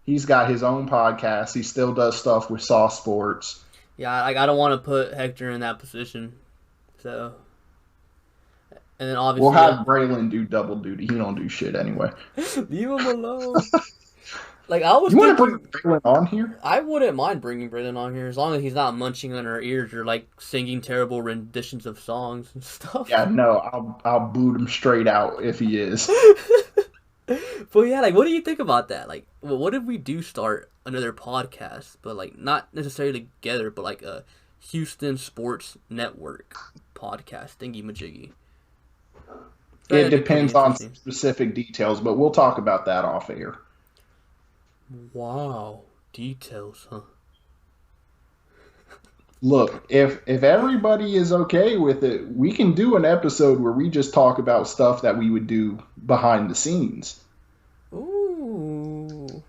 he's got his own podcast. He still does stuff with Saw Sports. Yeah, like I don't want to put Hector in that position. So, and then obviously we'll have Braylon do double duty. He don't do shit anyway. Leave him alone. Like I was. You want to bring Braylon on here? I wouldn't mind bringing Braylon on here as long as he's not munching on our ears or like singing terrible renditions of songs and stuff. Yeah, no, I'll boot him straight out if he is. But yeah, like, what do you think about that? Like, well, what if we do start another podcast, but like not necessarily together, but like a Houston Sports Network podcast thingy majiggy? It depends on specific details, but we'll talk about that off air. Wow, details, huh? Look, if everybody is okay with it, we can do an episode where we just talk about stuff that we would do behind the scenes. Ooh.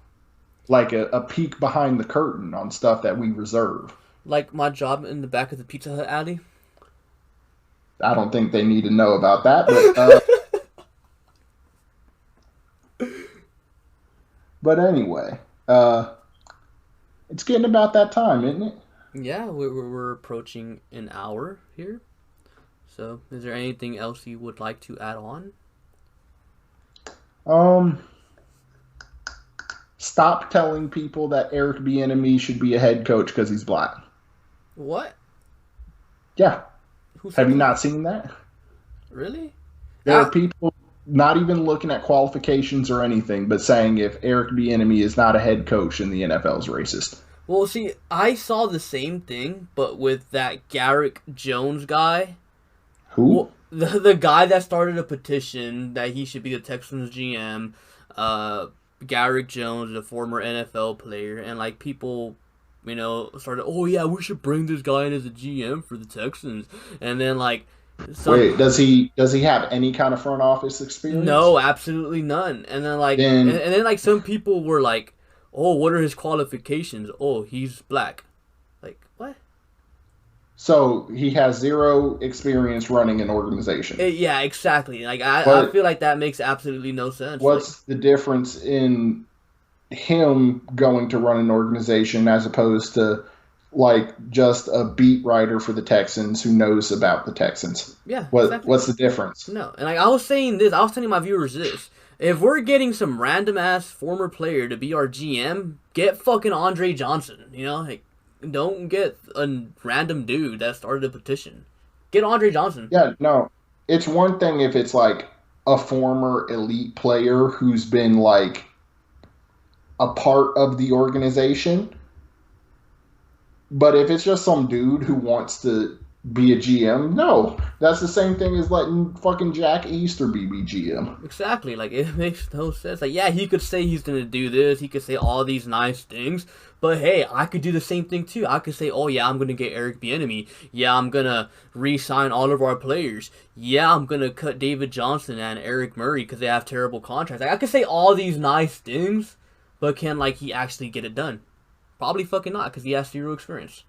Like a peek behind the curtain on stuff that we reserve. Like my job in the back of the Pizza Hut alley? I don't think they need to know about that, but anyway, it's getting about that time, isn't it? Yeah, we're approaching an hour here. So, is there anything else you would like to add on? Stop telling people that Eric Bieniemy should be a head coach because he's black. What? Yeah. Have you not seen that? Really? There are people not even looking at qualifications or anything, but saying if Eric Bieniemy is not a head coach, then the NFL is racist. Well, see, I saw the same thing, but with that Garrick Jones guy. Who? Well, the guy that started a petition that he should be the Texans GM. Garrick Jones, a former NFL player, and like people, started, oh yeah, we should bring this guy in as a GM for the Texans, and then like. Wait, does he have any kind of front office experience? No, absolutely none. And then like, and then like some people were like, oh, what are his qualifications? Oh, he's black. Like, what? So he has zero experience running an organization. Yeah, exactly. Like I But feel like that makes absolutely no sense. Like, what's the difference in him going to run an organization as opposed to like just a beat writer for the Texans who knows about the Texans? yeah, exactly. What's the difference? No, and like I was saying this, I was telling my viewers this. If we're getting some random ass former player to be our GM, get fucking Andre Johnson. You know, like don't get a random dude that started a petition. Get Andre Johnson. Yeah, no. It's one thing if it's like a former elite player who's been like a part of the organization. But if it's just some dude who wants to be a GM, no. That's the same thing as letting fucking Jack Easterby be GM. Exactly. Like it makes no sense. Like yeah, he could say he's gonna do this. He could say all these nice things. But hey, I could do the same thing too. I could say, oh yeah, I'm gonna get Eric Bieniemy. Yeah, I'm gonna re-sign all of our players. Yeah, I'm gonna cut David Johnson and Eric Murray because they have terrible contracts. Like I could say all these nice things, but can like he actually get it done? Probably fucking not because he has zero experience.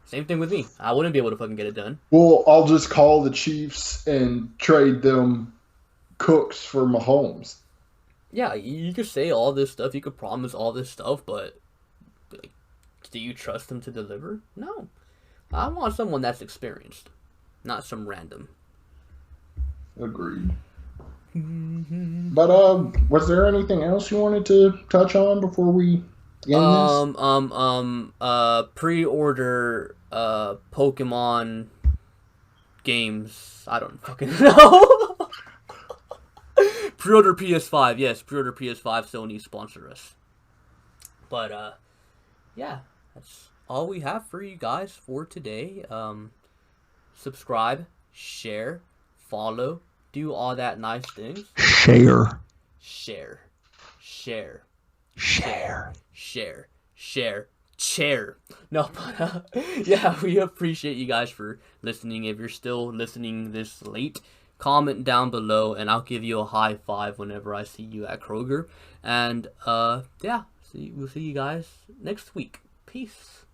Same thing with me. I wouldn't be able to fucking get it done. Well, I'll just call the Chiefs and trade them Cooks for Mahomes. Yeah, you could say all this stuff. You could promise all this stuff, but like, do you trust them to deliver? No. I want someone that's experienced, not some random. Agreed. But was there anything else you wanted to touch on before we end this? Pre-order Pokemon games. I don't fucking know. Pre-order PS5. Yes, pre-order PS5. Sony sponsor us. But yeah, that's all we have for you guys for today. Subscribe, share, follow, do all that nice things. Share. Share, share, Share. share, share, chair. No, but yeah, we appreciate you guys for listening. If you're still listening this late, comment down below and I'll give you a high five whenever I see you at Kroger. And yeah, we'll see you guys next week. Peace.